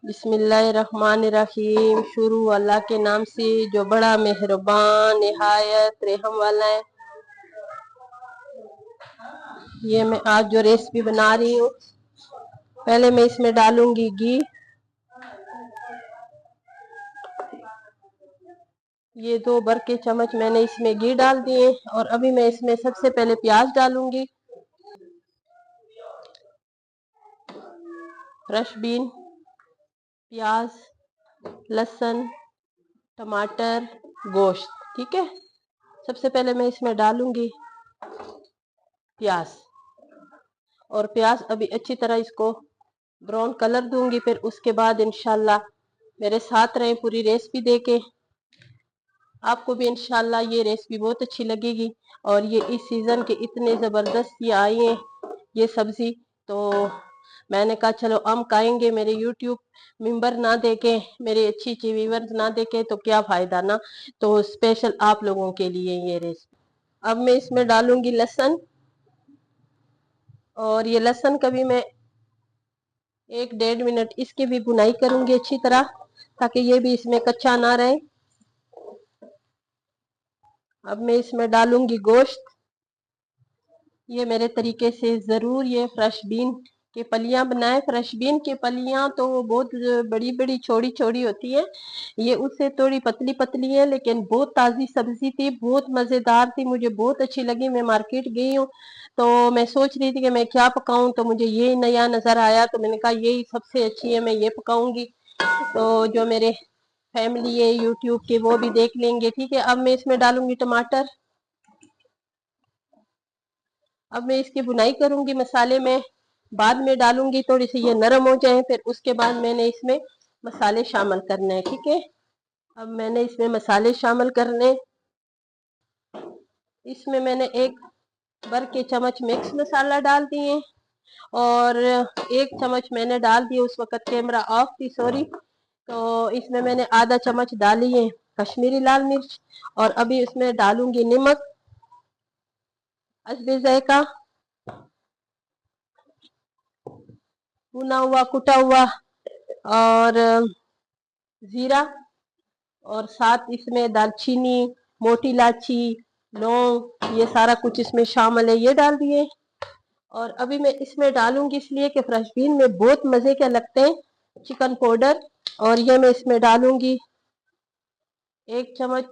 बिस्मिल्लाहिर्रहमानिर्रहीम। शुरू अल्लाह के नाम से जो बड़ा मेहरबान निहायत रहम वाला है। ये मैं आज जो रेसिपी बना रही हूँ, पहले मैं इसमें डालूंगी घी। ये 2 बड़े के चम्मच मैंने इसमें घी डाल दिए और अभी मैं इसमें सबसे पहले प्याज डालूंगी, फ्रेश बीन, प्याज, लहसुन, टमाटर, गोश्त। ठीक है, सबसे पहले मैं इसमें डालूंगी प्याज और प्याज अभी अच्छी तरह इसको ब्राउन कलर दूंगी। फिर उसके बाद इंशाल्लाह मेरे साथ रहें पूरी रेसिपी देके। आपको भी इंशाल्लाह ये रेसिपी बहुत अच्छी लगेगी। और ये इस सीजन के इतने जबरदस्त ये आई हैं ये सब्जी, तो मैंने कहा चलो हम खाएंगे। मेरे यूट्यूब मेंबर ना देखे, मेरे अच्छी अच्छी व्यूअर्स ना देखे तो क्या फायदा ना। तो स्पेशल आप लोगों के लिए ये रेसिपी। अब मैं इसमें डालूंगी लहसुन, और ये लहसुन का भी मैं 1-1.5 मिनट इसकी भी भुनाई करूंगी अच्छी तरह, ताकि ये भी इसमें कच्चा ना रहे। अब मैं इसमें डालूंगी गोश्त। ये मेरे तरीके से जरूर ये फ्रेश बीन के पलियां बनाए। फ्रेश बीन के पलियां तो बहुत बड़ी बड़ी छोटी छोटी होती है, ये उससे थोड़ी पतली पतली है, लेकिन बहुत ताजी सब्जी थी, बहुत मजेदार थी, मुझे बहुत अच्छी लगी। मैं मार्केट गई हूँ तो मैं सोच रही थी कि मैं क्या पकाऊं, तो मुझे ये नया नजर आया, तो मैंने कहा यही सबसे अच्छी है, मैं ये पकाऊंगी। तो जो मेरे फैमिली है यूट्यूब के वो भी देख लेंगे। ठीक है, अब मैं इसमें डालूंगी टमाटर। अब मैं इसकी बुनाई करूंगी मसाले में, बाद में डालूंगी, थोड़ी सी ये नरम हो जाए, फिर उसके बाद मैंने इसमें मसाले शामिल करने हैं। ठीक है, अब मैंने इसमें मसाले शामिल करने। इसमें मैंने 1 बड़े के चम्मच मिक्स मसाला डाल दिए और 1 चम्मच मैंने डाल दिए, उस वक्त कैमरा ऑफ थी, सॉरी। तो इसमें मैंने आधा चम्मच डाली है कश्मीरी लाल मिर्च, और अभी इसमें डालूंगी नमक, हस्बे जायका, भुना हुआ कुटा हुआ, और जीरा, और साथ इसमें दालचीनी, मोटी इलायची, लौंग, ये सारा कुछ इसमें शामिल है, ये डाल दिए। और अभी मैं इसमें डालूंगी, इसलिए कि फ्रेश बीन में बहुत मजे के लगते हैं, चिकन पाउडर। और ये मैं इसमें डालूंगी 1 चम्मच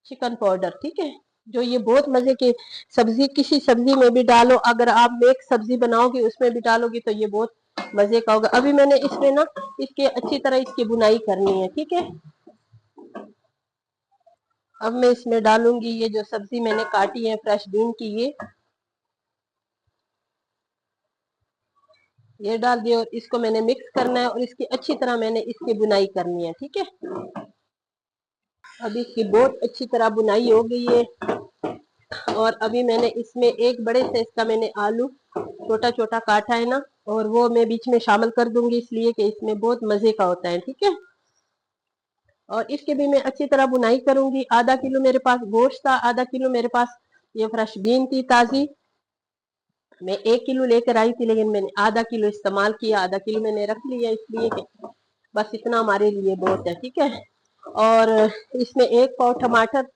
चिकन पाउडर। ठीक है, जो ये बहुत मजे की सब्जी, किसी सब्जी में भी डालो, अगर आप मिक्स सब्जी बनाओगी उसमें भी डालोगी तो ये बहुत मजे का होगा। अभी मैंने इसमें ना इसके अच्छी तरह इसकी बुनाई करनी है। ठीक है, अब मैं इसमें डालूंगी ये जो सब्जी मैंने काटी है फ्रेश बीन की, ये डाल दिया और इसको मैंने मिक्स करना है और इसकी अच्छी तरह मैंने इसकी बुनाई करनी है। ठीक है, अब इसकी बहुत अच्छी तरह बुनाई हो गई है। और अभी मैंने इसमें 1 बड़े साइज का मैंने आलू छोटा छोटा काटा है ना, और वो मैं बीच में शामिल कर दूंगी, इसलिए कि इसमें बहुत मजे का होता है। ठीक है, और इसके भी मैं अच्छी तरह बुनाई करूंगी। आधा किलो मेरे पास गोश्त था, आधा किलो मेरे पास ये फ्रेश बीन थी ताजी। मैं 1 किलो लेकर आई थी, लेकिन मैंने आधा किलो इस्तेमाल किया, आधा किलो मैंने रख लिया, इसलिए कि बस इतना हमारे लिए बहुत है। ठीक है, और इसमें 1 पाव टमाटर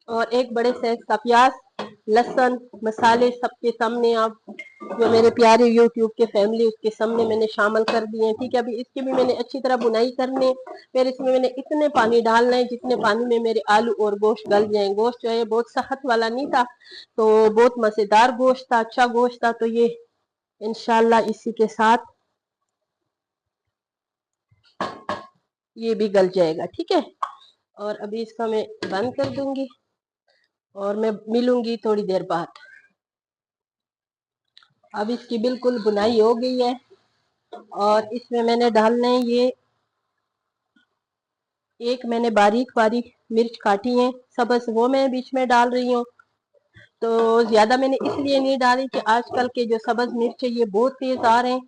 और 1 बड़े साइज का प्याज, लहसुन, मसाले सबके सामने, आप जो मेरे प्यारे यूट्यूब के फैमिली उसके सामने मैंने शामिल कर दिए हैं। ठीक है, अभी इसकी भी मैंने अच्छी तरह बुनाई करनी है। फिर इसमें मैंने इतने पानी डालना है जितने पानी में मेरे आलू और गोश्त गल जाए। गोश्त जो है बहुत सख्त वाला नहीं था, तो बहुत मजेदार गोश्त था, अच्छा गोश्त था, तो ये इंशाल्लाह इसी के साथ ये भी गल जाएगा। ठीक है, और अभी इसका मैं बंद कर दूंगी और मैं मिलूंगी थोड़ी देर बाद। अब इसकी बिल्कुल बुनाई हो गई है और इसमें मैंने डालना है ये 1 मैंने बारीक बारीक मिर्च काटी है सबस, वो मैं बीच में डाल रही हूँ। तो ज्यादा मैंने इसलिए नहीं डाली कि आजकल के जो सब्ज मिर्च है ये बहुत तेज आ रहे हैं,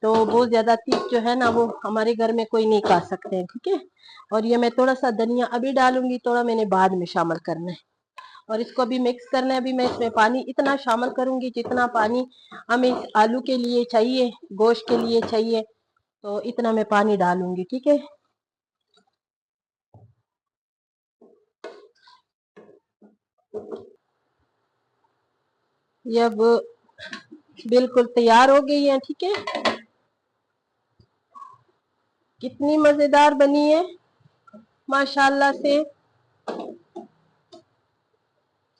तो बहुत ज्यादा तीख जो है ना वो हमारे घर में कोई नहीं खा सकते हैं। ठीक है, और ये मैं थोड़ा सा धनिया अभी डालूंगी, थोड़ा मैंने बाद में शामिल करना है और इसको अभी मिक्स करना है। अभी मैं इसमें पानी इतना शामिल करूंगी जितना पानी हमें इस आलू के लिए चाहिए, गोश्त के लिए चाहिए। तो इतना मैं पानी डालूंगी, ठीक है। ये अब बिल्कुल तैयार हो गई है, ठीक है। कितनी मजेदार बनी है माशाल्लाह से।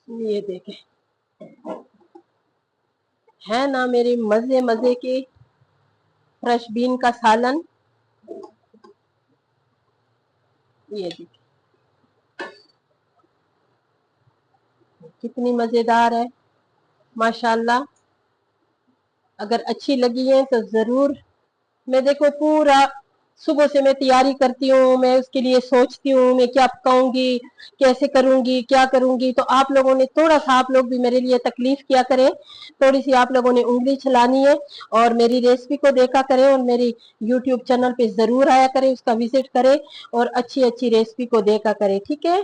ये देखें, है ना मेरी मजे मजे की फ्रेश बीन का सालन। ये देखिए कितनी मजेदार है माशाल्लाह। अगर अच्छी लगी है तो जरूर, मैं देखो पूरा सुबह से मैं तैयारी करती हूँ, मैं उसके लिए सोचती हूँ मैं क्या पकाऊंगी, कैसे करूंगी, क्या करूंगी। तो आप लोगों ने थोड़ा सा, आप लोग भी मेरे लिए तकलीफ किया करें, थोड़ी सी आप लोगों ने उंगली चलानी है और मेरी रेसिपी को देखा करें और मेरी यूट्यूब चैनल पे जरूर आया करें, उसका विजिट करें और अच्छी अच्छी रेसिपी को देखा करें, ठीक है।